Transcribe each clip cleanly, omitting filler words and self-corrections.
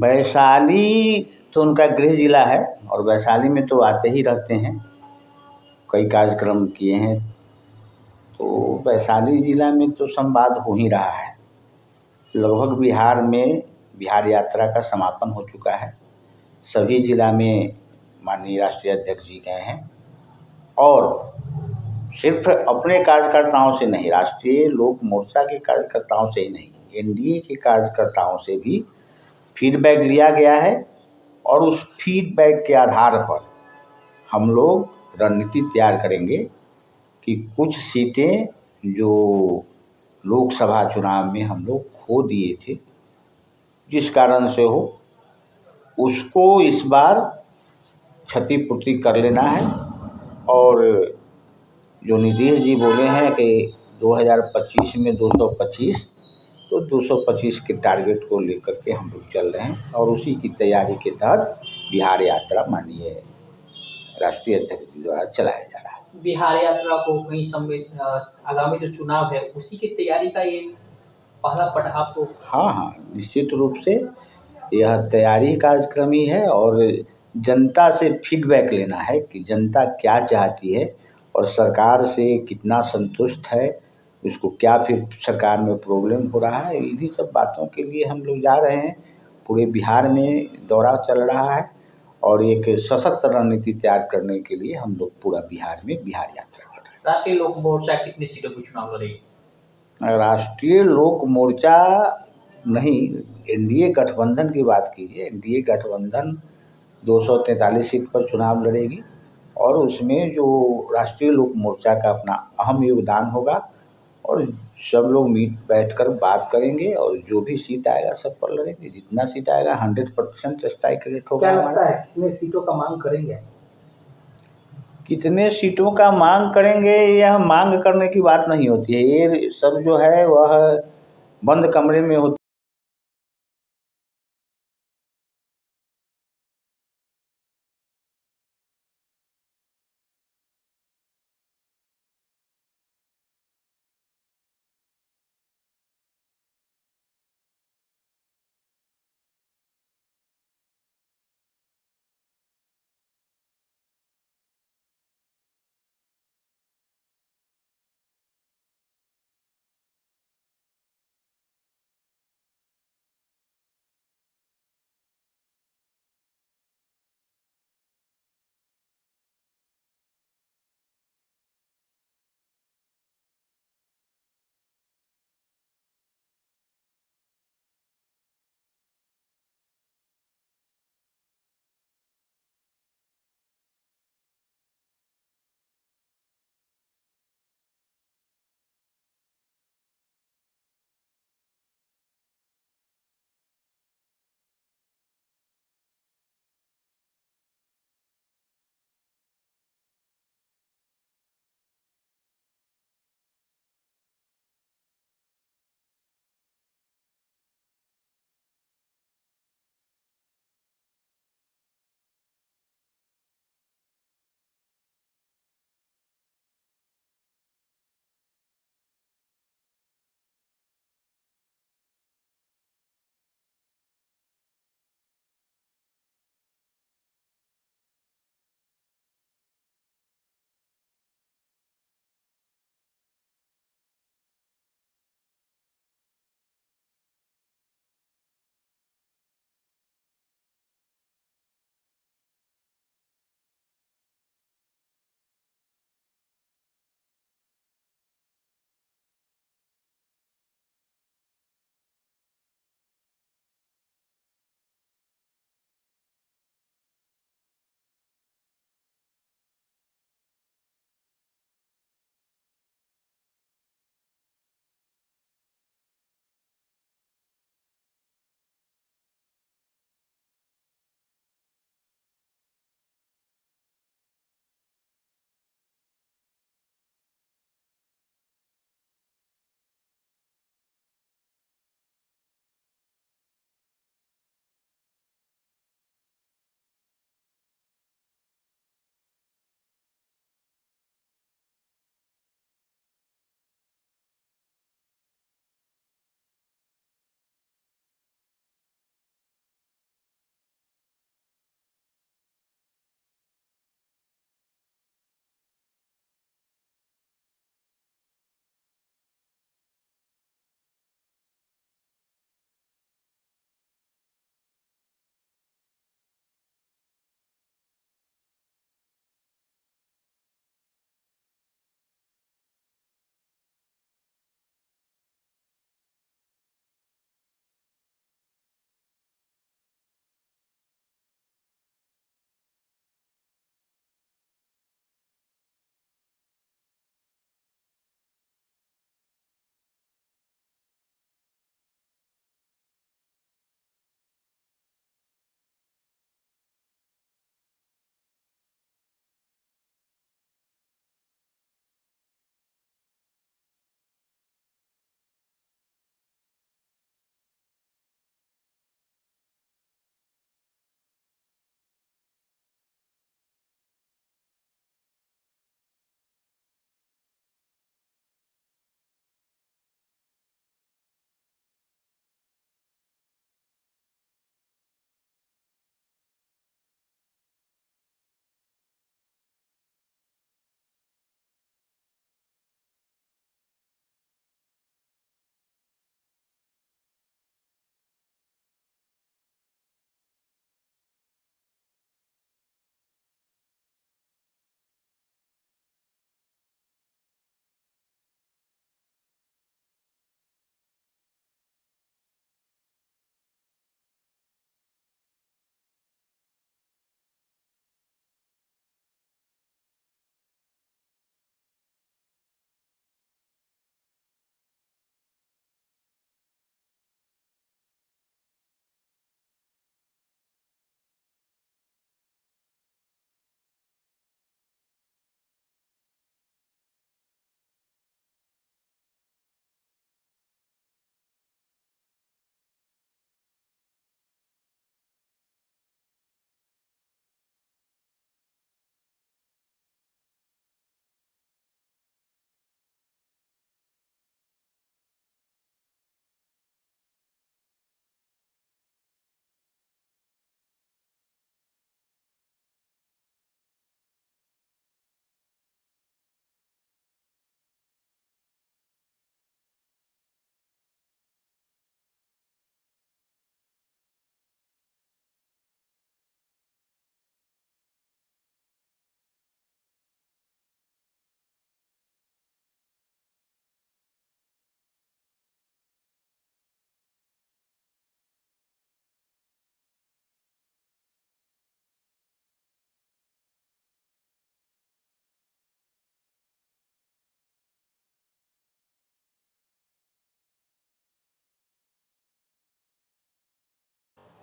वैशाली तो उनका गृह जिला है और वैशाली में तो आते ही रहते हैं, कई कार्यक्रम किए हैं। तो वैशाली जिला में तो संवाद हो ही रहा है। लगभग बिहार में बिहार यात्रा का समापन हो चुका है। सभी जिला में माननीय राष्ट्रीय अध्यक्ष जी गए हैं और सिर्फ अपने कार्यकर्ताओं से नहीं, राष्ट्रीय लोक मोर्चा के कार्यकर्ताओं से ही नहीं, एनडीए के कार्यकर्ताओं से भी फीडबैक लिया गया है और उस फीडबैक के आधार पर हम लोग रणनीति तैयार करेंगे कि कुछ सीटें जो लोकसभा चुनाव में हम लोग खो दिए थे, जिस कारण से हो, उसको इस बार क्षतिपूर्ति कर लेना है। और जो नीतीश जी बोले हैं कि 2025 में 225, तो 225 के टारगेट को लेकर के हम लोग चल रहे हैं और उसी की तैयारी के तहत बिहार यात्रा माननीय राष्ट्रीय अध्यक्ष जी द्वारा चलाया जा रहा है। बिहार यात्रा को कई समय आगामी जो चुनाव है उसी की तैयारी का ये पहला पड़ाव तो। हाँ, निश्चित रूप से यह तैयारी कार्यक्रम ही है और जनता से फीडबैक लेना है कि जनता क्या चाहती है और सरकार से कितना संतुष्ट है, उसको क्या फिर सरकार में प्रॉब्लम हो रहा है। इन्हीं सब बातों के लिए हम लोग जा रहे हैं। पूरे बिहार में दौरा चल रहा है और एक सशक्त रणनीति तैयार करने के लिए हम लोग पूरा बिहार में बिहार यात्रा कर रहे हैं। राष्ट्रीय लोक मोर्चा कितनी सीटों पर चुनाव लड़ेगी? राष्ट्रीय लोक मोर्चा नहीं, एनडीए गठबंधन की बात कीजिए। एनडीए गठबंधन 243 सीट पर चुनाव लड़ेगी और उसमें जो राष्ट्रीय लोक मोर्चा का अपना अहम योगदान होगा और सब लोग बैठकर बात करेंगे और जो भी सीट आएगा सब पर लड़ेंगे। जितना सीट आएगा 100% स्ट्राइक रेट होगा। क्या लगता है कितने सीटों का मांग करेंगे? कितने सीटों का मांग करेंगे, यह मांग करने की बात नहीं होती है। ये सब जो है वह बंद कमरे में होता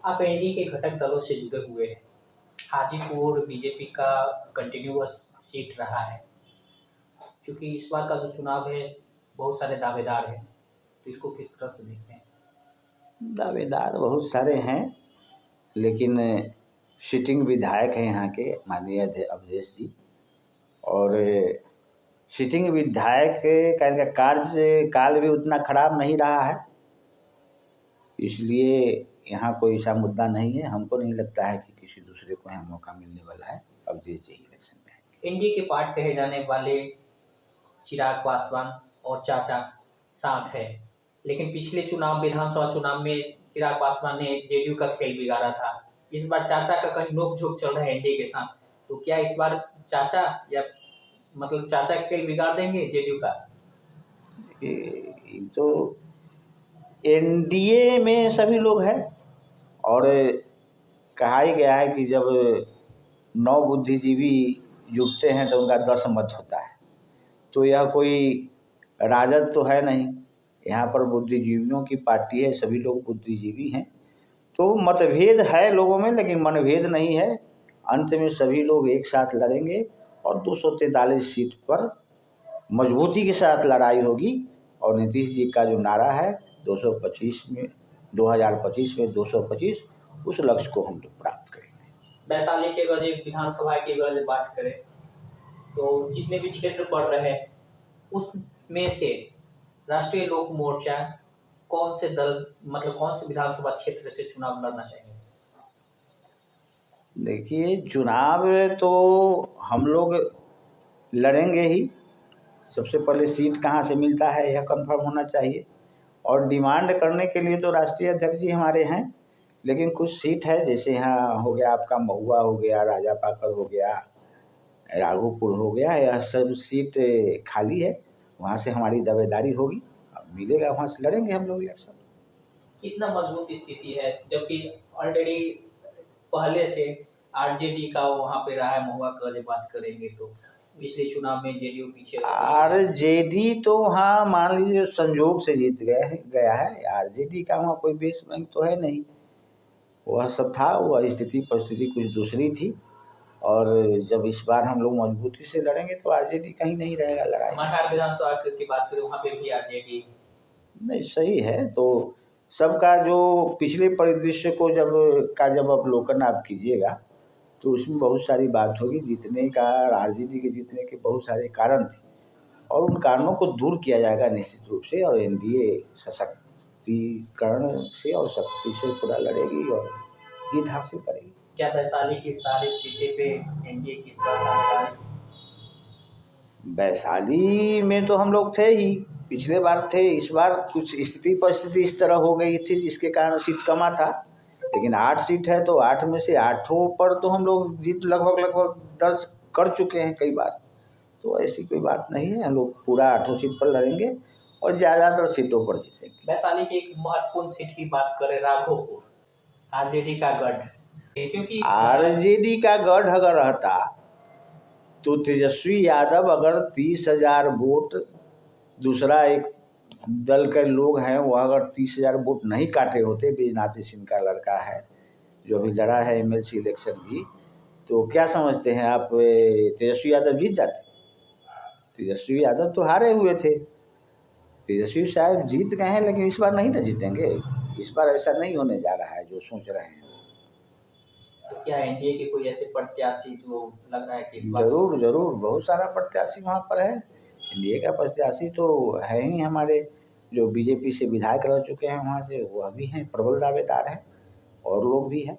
आप एनडीए के घटक दलों से जुड़े हुए हैं। हाजीपुर बीजेपी का कंटिन्यूअस सीट रहा है। चूँकि इस बार का जो चुनाव है, बहुत सारे दावेदार हैं, तो इसको किस तरह से देखते हैं? दावेदार बहुत सारे हैं, लेकिन सिटिंग विधायक हैं यहाँ के माननीय अवधेश जी, और सिटिंग विधायक का इनका कार्यकाल भी उतना खराब नहीं रहा है, इसलिए यहाँ कोई ऐसा मुद्दा नहीं है। हमको नहीं लगता है कि किसी दूसरे को यहाँ मौका मिलने वाला है। अवधेश जी इलेक्शन में आएंगे। एनडीए के पार्ट कहे जाने वाले चिराग पासवान और चाचा साथ है, लेकिन पिछले चुनाव विधानसभा चुनाव में चिराग पासवान ने जेडीयू का खेल बिगाड़ा था। इस बार चाचा का कहीं नोक-झोंक चल रहा है एनडीए के साथ, तो क्या इस बार चाचा या मतलब चाचा खेल बिगाड़ देंगे जेडीयू का? ये तो एनडीए में सभी लोग हैं, और कहा ही गया है कि जब 9 बुद्धिजीवी जुटते हैं तो उनका 10 मत होता है। तो यह कोई राजद तो है नहीं, यहाँ पर बुद्धिजीवियों की पार्टी है, सभी लोग बुद्धिजीवी हैं। तो मतभेद है लोगों में, लेकिन मनभेद नहीं है। अंत में सभी लोग एक साथ लड़ेंगे और 243 सीट पर मजबूती के साथ लड़ाई होगी। और नीतीश जी का जो नारा है 225 में 2025 में 225, उस लक्ष्य को हम लोग प्राप्त करेंगे। वैशाली के अगर एक विधानसभा की अगर बात करें, तो जितने भी क्षेत्र पड़ रहे हैं उसमें से राष्ट्रीय लोक मोर्चा कौन से दल मतलब कौन से विधानसभा क्षेत्र से चुनाव लड़ना चाहिए? देखिए, चुनाव तो हम लोग लड़ेंगे ही। सबसे पहले सीट कहाँ से मिलता है यह कंफर्म होना चाहिए, और डिमांड करने के लिए तो राष्ट्रीय अध्यक्ष जी हमारे हैं, लेकिन कुछ सीट है, जैसे यहाँ हो गया आपका महुआ हो गया, राजापाकर हो गया, राघोपुर हो गया, यह सब सीट खाली है, वहाँ से हमारी दावेदारी होगी। अब मिलेगा वहाँ से लड़ेंगे हम लोग इलेक्शन। कितना मजबूत स्थिति है, जबकि ऑलरेडी पहले से आरजेडी का वहाँ पे रहा है। महुआ का जब बात करेंगे तो पिछले चुनाव में जेडीयू पीछे रही है। आरजेडी तो वहाँ मान लीजिए संजोग से जीत गया है। आरजेडी का वहाँ कोई बेस बैंक तो है नहीं, वह सब था, वह स्थिति परिस्थिति कुछ दूसरी थी। और जब इस बार हम लोग मजबूती से लड़ेंगे तो आरजेडी कहीं नहीं रहेगा लड़ाई। महाराष्ट्र विधानसभा की बात करें, वहाँ पे भी आरजेडी नहीं, सही है। तो सबका जो पिछले परिदृश्य को जब अवलोकन आप कीजिएगा तो उसमें बहुत सारी बात होगी। जीतने का, आरजेडी के जीतने के बहुत सारे कारण थे, और उन कारणों को दूर किया जाएगा निश्चित रूप से। और एनडीए सशक्तिकरण से और शक्ति से पूरा लड़ेगी और जीत हासिल करेगी। क्या वैशाली की सारी सीटें पे एनडीए की इस बार दावेदार है? वैशाली में तो हम लोग थे ही, पिछले बार थे। इस बार कुछ स्थिति परिस्थिति इस तरह हो गई थी जिसके कारण सीट कमा था, लेकिन 8 सीट है तो 8 में से 8 पर तो हम लोग जीत लगभग दर्ज कर चुके हैं कई बार। तो ऐसी कोई बात नहीं है, हम लोग पूरा 8 सीट पर लड़ेंगे और ज़्यादातर सीटों पर जीतेंगे। वैशाली की एक महत्वपूर्ण सीट की बात करें, राघोपुर, आरजेडी का गढ़, क्योंकि आरजेडी का गढ़ अगर रहता तो तेजस्वी यादव अगर 30,000 वोट, दूसरा एक दल के लोग हैं वो अगर 30,000 वोट नहीं काटे होते, बैजनाथ सिंह का लड़का है जो अभी लड़ा है एमएलसी इलेक्शन भी, तो क्या समझते हैं आप, तेजस्वी यादव जीत जाते? तेजस्वी यादव तो हारे हुए थे। तेजस्वी साहब जीत गए हैं, लेकिन इस बार नहीं ना जीतेंगे। इस बार ऐसा नहीं होने जा रहा है जो सोच रहे हैं। तो क्या एनडीए के कोई ऐसे प्रत्याशी जो लग रहा है कि इस बार? जरूर बहुत सारा प्रत्याशी वहाँ पर है। एनडीए का प्रत्याशी तो है ही, हमारे जो बीजेपी से विधायक रह चुके हैं वहाँ से, वह भी हैं, प्रबल दावेदार हैं, और लोग भी हैं।